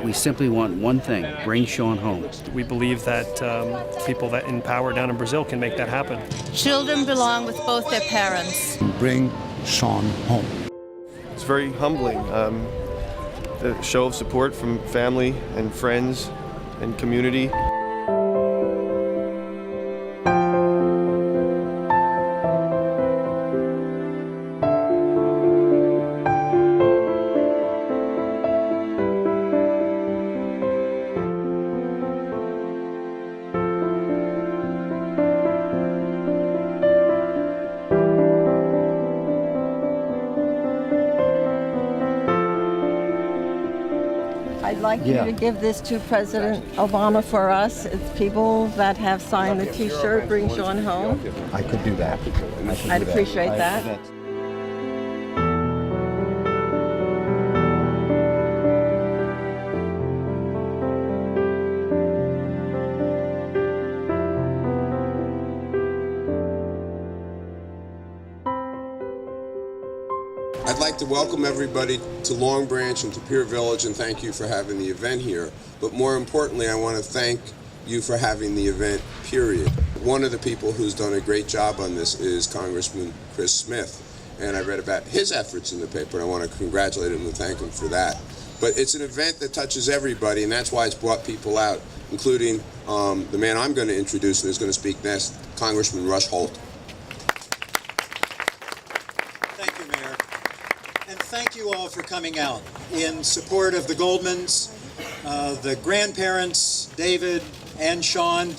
We simply want one thing: bring Sean home. We believe that people that in power down in Brazil can make that happen. Children belong with both their parents. Bring Sean home. It's very humbling. The show of support from family and friends and community. I'd like you to give this to President Obama for us. It's people that have signed the T-shirt, Bring Sean Home. I could do that. I'd appreciate that. I'd like to welcome everybody to Long Branch and to Pier Village and thank you for having the event here. But more importantly, I want to thank you for having the event, period. One of the people who's done a great job on this is Congressman Chris Smith. And I read about his efforts in the paper, and I want to congratulate him and thank him for that. But it's an event that touches everybody, and that's why it's brought people out, including the man I'm going to introduce and is going to speak next, Congressman Rush Holt. Thank you, Mayor. And thank you all for coming out in support of the Goldmans, the grandparents, David and Sean.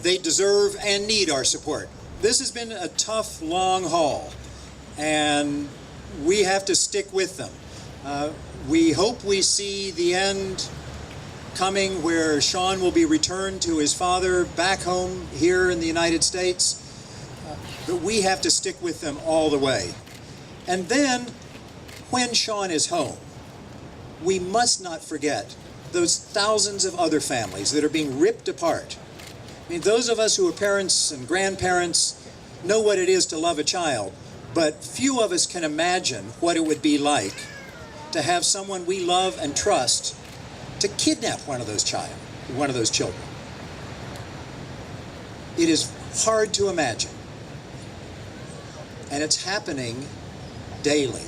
They deserve and need our support. This has been a tough, long haul, and we have to stick with them. We hope we see the end coming where Sean will be returned to his father back home here in the United States, but we have to stick with them all the way. And then, when Sean is home, we must not forget those thousands of other families that are being ripped apart. I mean, those of us who are parents and grandparents know what it is to love a child, but few of us can imagine what it would be like to have someone we love and trust to kidnap one of those children. It is hard to imagine, and it's happening daily.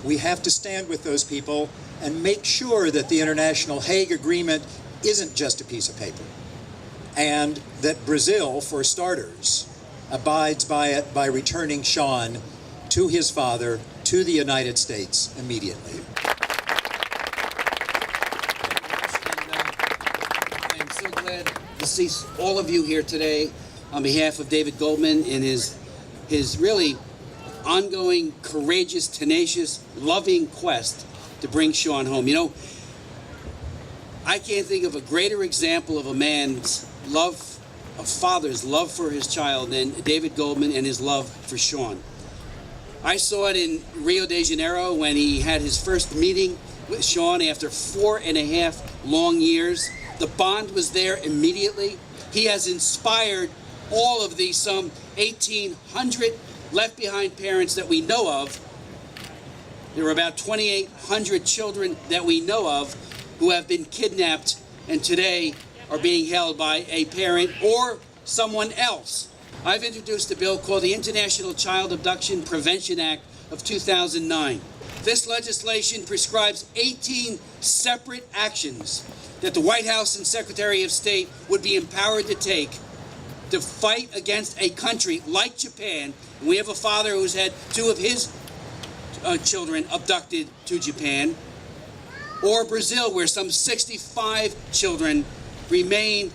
We have to stand with those people and make sure that the International Hague Agreement isn't just a piece of paper, and that Brazil, for starters, abides by it by returning Sean to his father, to the United States immediately. I am so glad to see all of you here today on behalf of David Goldman in his really ongoing, courageous, tenacious, loving quest to bring Sean home. You know, I can't think of a greater example of a man's love, a father's love for his child than David Goldman and his love for Sean. I saw it in Rio de Janeiro when he had his first meeting with Sean after 4.5 long years. The bond was there immediately. He has inspired all of the some 1,800 left behind parents that we know of. There are about 2,800 children that we know of who have been kidnapped and today are being held by a parent or someone else. I've introduced a bill called the International Child Abduction Prevention Act of 2009. This legislation prescribes 18 separate actions that the White House and Secretary of State would be empowered to take to fight against a country like Japan. We have a father who's had 2 of his children abducted to Japan, or Brazil, where some 65 children remain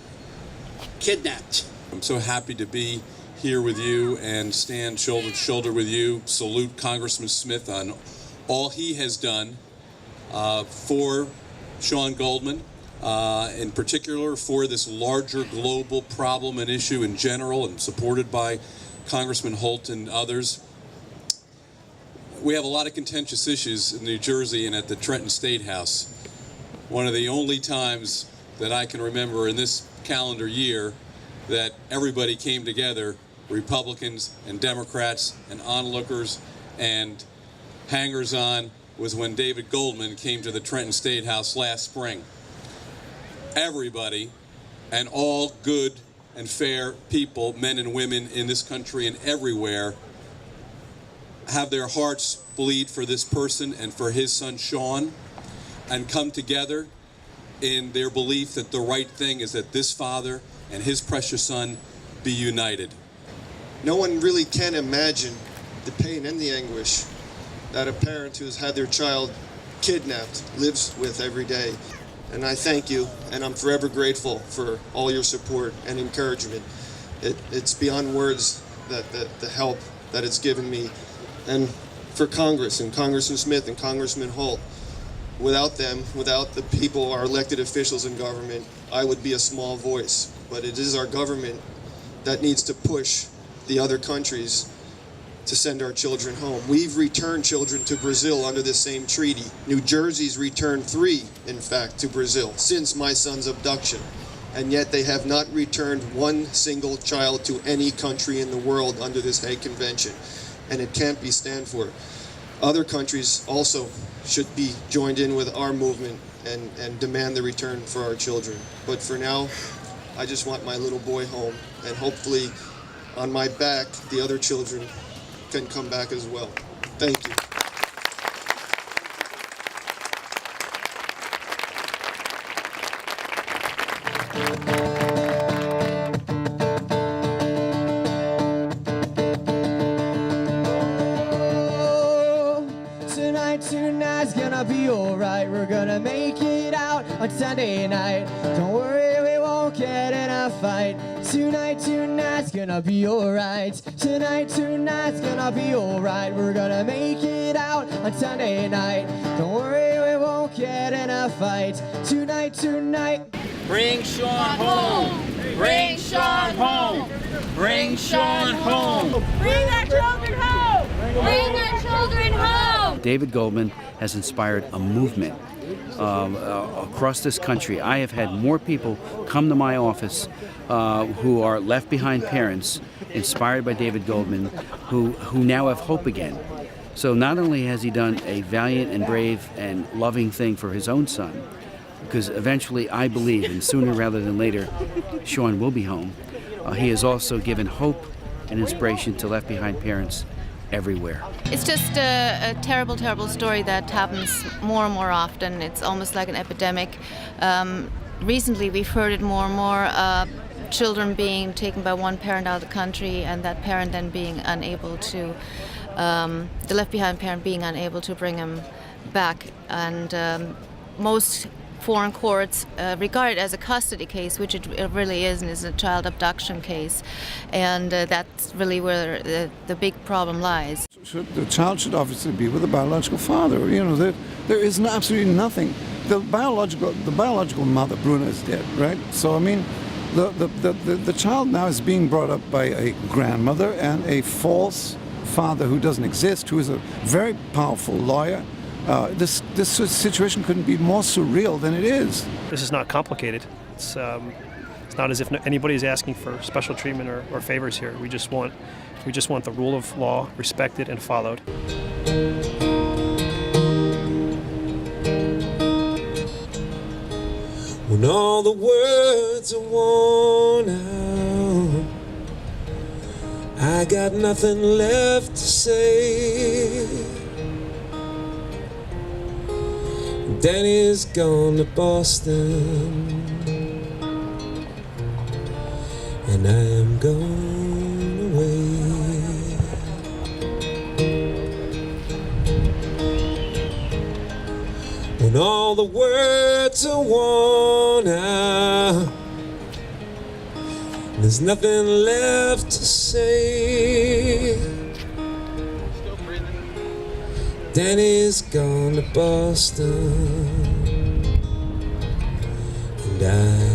kidnapped. I'm so happy to be here with you and stand shoulder to shoulder with you. Salute Congressman Smith on all he has done for Sean Goldman, in particular for this larger global problem and issue in general, and supported by Congressman Holt and others. We have a lot of contentious issues in New Jersey and at the Trenton State House. One of the only times that I can remember in this calendar year that everybody came together, Republicans and Democrats and onlookers and hangers-on, was when David Goldman came to the Trenton State House last spring. Everybody and all good and fair people, men and women in this country and everywhere, have their hearts bleed for this person and for his son Sean, and come together in their belief that the right thing is that this father and his precious son be united. No one really can imagine the pain and the anguish that a parent who's had their child kidnapped lives with every day. And I thank you, and I'm forever grateful for all your support and encouragement. It's beyond words that the help that it's given me. And for Congress and Congressman Smith and Congressman Holt, without them, without the people, our elected officials in government, I would be a small voice. But it is our government that needs to push the other countries to send our children home. We've returned children to Brazil under the same treaty. New Jersey's returned 3, in fact, to Brazil since my son's abduction. And yet they have not returned one single child to any country in the world under this Hague Convention. And it can't be stand for. Other countries also should be joined in with our movement and demand the return for our children. But for now, I just want my little boy home, and hopefully on my back, the other children can come back as well. Thank you. Tonight's gonna be alright. We're gonna make it out on Sunday night. Don't worry, we won't get in a fight. Tonight's gonna be alright. Tonight's gonna be alright. We're gonna make it out on Sunday night. Don't worry, we won't get in a fight. Tonight. Bring Sean home. Bring Sean home. Bring Sean home. Bring our children home! Bring our children home! David Goldman has inspired a movement across this country. I have had more people come to my office who are left behind parents, inspired by David Goldman, who now have hope again. So not only has he done a valiant and brave and loving thing for his own son, because eventually I believe, and sooner rather than later, Sean will be home, he has also given hope and inspiration to left behind parents everywhere. It's just a terrible, terrible story that happens more and more often. It's almost like an epidemic. Recently, we've heard it more and more. Children being taken by one parent out of the country, and that parent then being unable to, the left behind parent being unable to bring him back. And most foreign courts regard it as a custody case, which it really isn't. It's a child abduction case, and that's really where the big problem lies. The child should obviously be with the biological father. You know, there is absolutely nothing. The biological mother, Bruna, is dead, right? So I mean, the child now is being brought up by a grandmother and a false father who doesn't exist, who is a very powerful lawyer. This situation couldn't be more surreal than it is. This is not complicated. It's not as if anybody is asking for special treatment or favors here. We just want the rule of law respected and followed. When all the words are worn out, I got nothing left to say. Danny's gone to Boston, and I am gone away. When all the words are worn out, there's nothing left to say. Danny's gone to Boston, and I